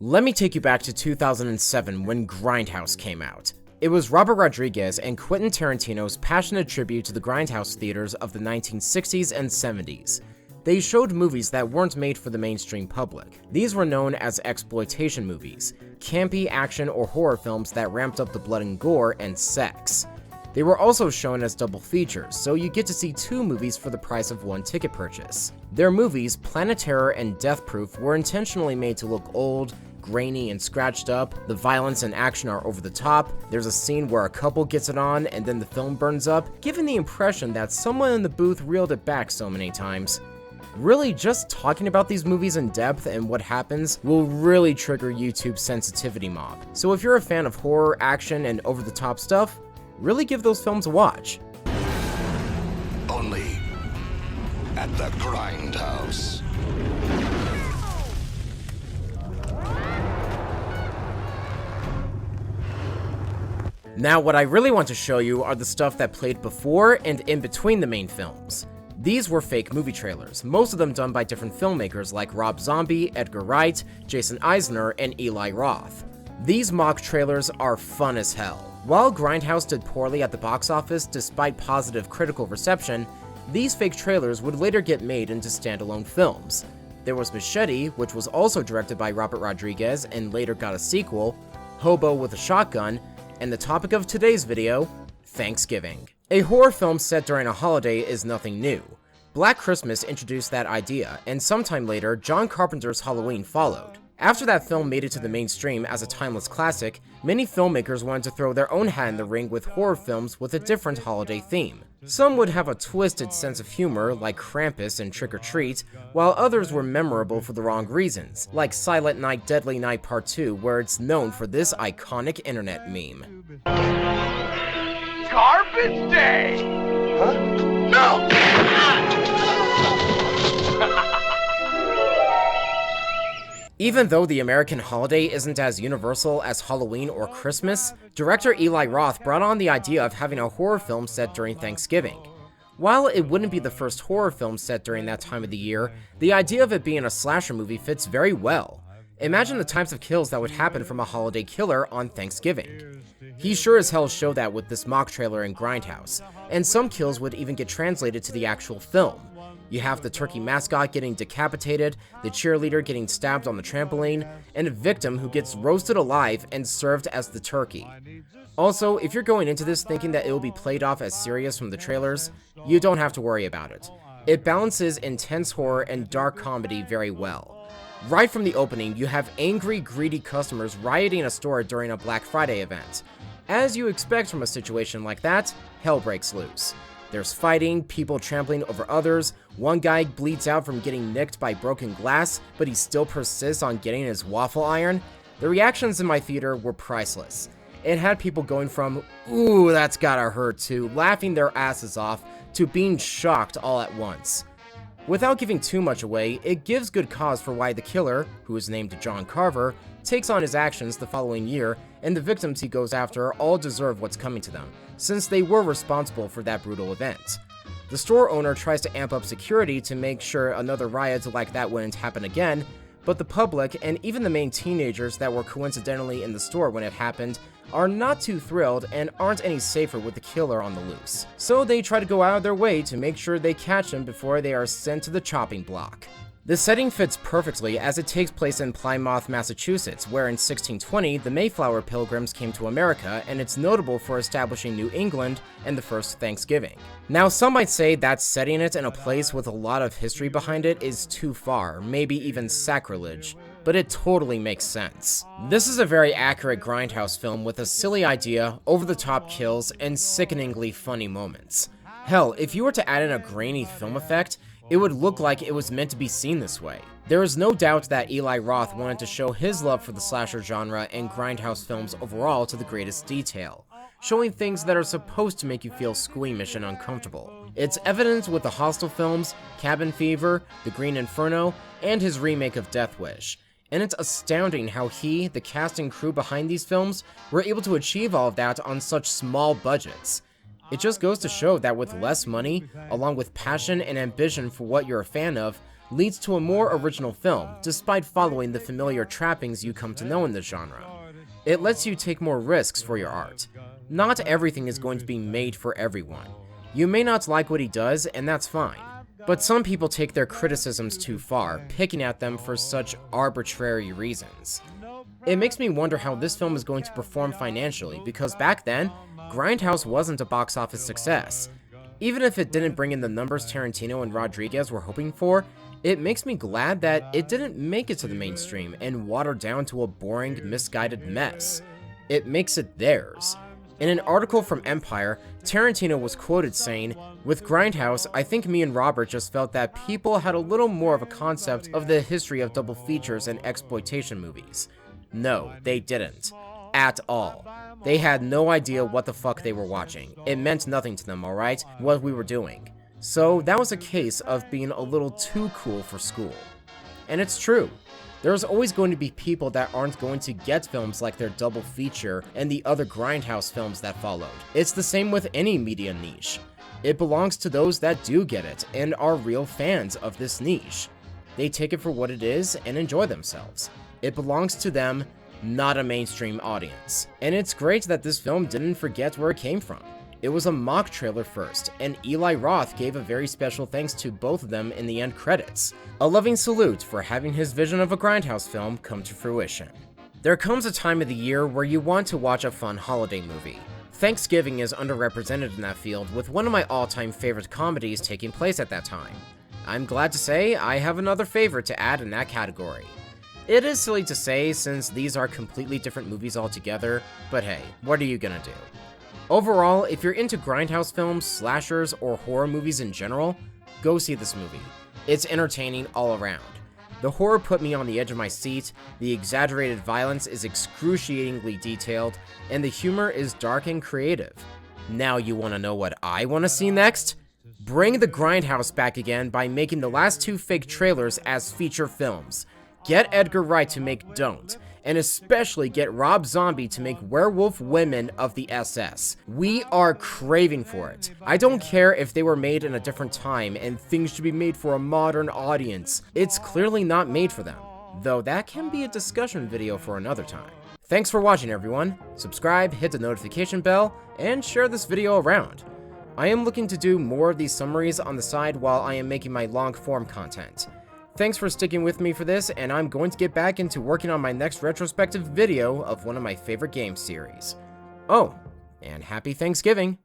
Let me take you back to 2007 when Grindhouse came out. It was Robert Rodriguez and Quentin Tarantino's passionate tribute to the Grindhouse theaters of the 1960s and 70s. They showed movies that weren't made for the mainstream public. These were known as exploitation movies, campy action or horror films that ramped up the blood and gore and sex. They were also shown as double features, so you get to see two movies for the price of one ticket purchase. Their movies, Planet Terror and Death Proof, were intentionally made to look old, grainy, and scratched up. The violence and action are over the top. There's a scene where a couple gets it on and then the film burns up, giving the impression that someone in the booth reeled it back so many times. Really, just talking about these movies in depth and what happens will really trigger YouTube's sensitivity mob. So if you're a fan of horror, action, and over-the-top stuff, really give those films a watch. Only at the Grindhouse. Now, what I really want to show you are the stuff that played before and in between the main films. These were fake movie trailers, most of them done by different filmmakers like Rob Zombie, Edgar Wright, Jason Eisner, and Eli Roth. These mock trailers are fun as hell. While Grindhouse did poorly at the box office despite positive critical reception, these fake trailers would later get made into standalone films. There was Machete, which was also directed by Robert Rodriguez and later got a sequel, Hobo with a Shotgun, and the topic of today's video, Thanksgiving. A horror film set during a holiday is nothing new. Black Christmas introduced that idea, and sometime later, John Carpenter's Halloween followed. After that film made it to the mainstream as a timeless classic, many filmmakers wanted to throw their own hat in the ring with horror films with a different holiday theme. Some would have a twisted sense of humor, like Krampus and Trick or Treat, while others were memorable for the wrong reasons, like Silent Night Deadly Night Part 2, where it's known for this iconic internet meme. Garbage Day! Huh? No! Even though the American holiday isn't as universal as Halloween or Christmas, director Eli Roth brought on the idea of having a horror film set during Thanksgiving. While it wouldn't be the first horror film set during that time of the year, the idea of it being a slasher movie fits very well. Imagine the types of kills that would happen from a holiday killer on Thanksgiving. He sure as hell showed that with this mock trailer in Grindhouse, and some kills would even get translated to the actual film. You have the turkey mascot getting decapitated, the cheerleader getting stabbed on the trampoline, and a victim who gets roasted alive and served as the turkey. Also, if you're going into this thinking that it will be played off as serious from the trailers, you don't have to worry about it. It balances intense horror and dark comedy very well. Right from the opening, you have angry, greedy customers rioting a store during a Black Friday event. As you expect from a situation like that, hell breaks loose. There's fighting, people trampling over others, one guy bleeds out from getting nicked by broken glass, but he still persists on getting his waffle iron. The reactions in my theater were priceless. It had people going from, ooh, that's gotta hurt, to laughing their asses off, to being shocked all at once. Without giving too much away, it gives good cause for why the killer, who is named John Carver, takes on his actions the following year, and the victims he goes after all deserve what's coming to them, since they were responsible for that brutal event. The store owner tries to amp up security to make sure another riot like that wouldn't happen again, but the public, and even the main teenagers that were coincidentally in the store when it happened, are not too thrilled and aren't any safer with the killer on the loose. So they try to go out of their way to make sure they catch him before they are sent to the chopping block. The setting fits perfectly as it takes place in Plymouth, Massachusetts, where in 1620 the Mayflower Pilgrims came to America, and it's notable for establishing New England and the first Thanksgiving. Now, some might say that setting it in a place with a lot of history behind it is too far, maybe even sacrilege, but it totally makes sense. This is a very accurate Grindhouse film with a silly idea, over-the-top kills, and sickeningly funny moments. Hell, if you were to add in a grainy film effect, it would look like it was meant to be seen this way. There is no doubt that Eli Roth wanted to show his love for the slasher genre and Grindhouse films overall to the greatest detail, showing things that are supposed to make you feel squeamish and uncomfortable. It's evident with the Hostel films, Cabin Fever, The Green Inferno, and his remake of Death Wish. And it's astounding how he, the cast and crew behind these films, were able to achieve all of that on such small budgets. It just goes to show that with less money, along with passion and ambition for what you're a fan of, leads to a more original film, despite following the familiar trappings you come to know in the genre. It lets you take more risks for your art. Not everything is going to be made for everyone. You may not like what he does, and that's fine. But some people take their criticisms too far, picking at them for such arbitrary reasons. It makes me wonder how this film is going to perform financially, because back then, Grindhouse wasn't a box office success. Even if it didn't bring in the numbers Tarantino and Rodriguez were hoping for, it makes me glad that it didn't make it to the mainstream and watered down to a boring, misguided mess. It makes it theirs. In an article from Empire, Tarantino was quoted saying, "With Grindhouse, I think me and Robert just felt that people had a little more of a concept of the history of double features and exploitation movies." No, they didn't. At all. They had no idea what the fuck they were watching. It meant nothing to them, alright, what we were doing. So that was a case of being a little too cool for school. And it's true. There's always going to be people that aren't going to get films like their double feature and the other Grindhouse films that followed. It's the same with any media niche. It belongs to those that do get it and are real fans of this niche. They take it for what it is and enjoy themselves. It belongs to them, not a mainstream audience. And it's great that this film didn't forget where it came from. It was a mock trailer first, and Eli Roth gave a very special thanks to both of them in the end credits. A loving salute for having his vision of a Grindhouse film come to fruition. There comes a time of the year where you want to watch a fun holiday movie. Thanksgiving is underrepresented in that field, with one of my all-time favorite comedies taking place at that time. I'm glad to say I have another favorite to add in that category. It is silly to say since these are completely different movies altogether, but hey, what are you gonna do? Overall, if you're into Grindhouse films, slashers, or horror movies in general, go see this movie. It's entertaining all around. The horror put me on the edge of my seat, the exaggerated violence is excruciatingly detailed, and the humor is dark and creative. Now you wanna know what I wanna see next? Bring the Grindhouse back again by making the last two fake trailers as feature films. Get Edgar Wright to make Don't, and especially get Rob Zombie to make Werewolf Women of the SS. We are craving for it. I don't care if they were made in a different time and things should be made for a modern audience. It's clearly not made for them, though that can be a discussion video for another time. Thanks for watching, everyone. Subscribe, hit the notification bell, and share this video around. I am looking to do more of these summaries on the side while I am making my long-form content. Thanks for sticking with me for this, and I'm going to get back into working on my next retrospective video of one of my favorite game series. Oh, and happy Thanksgiving!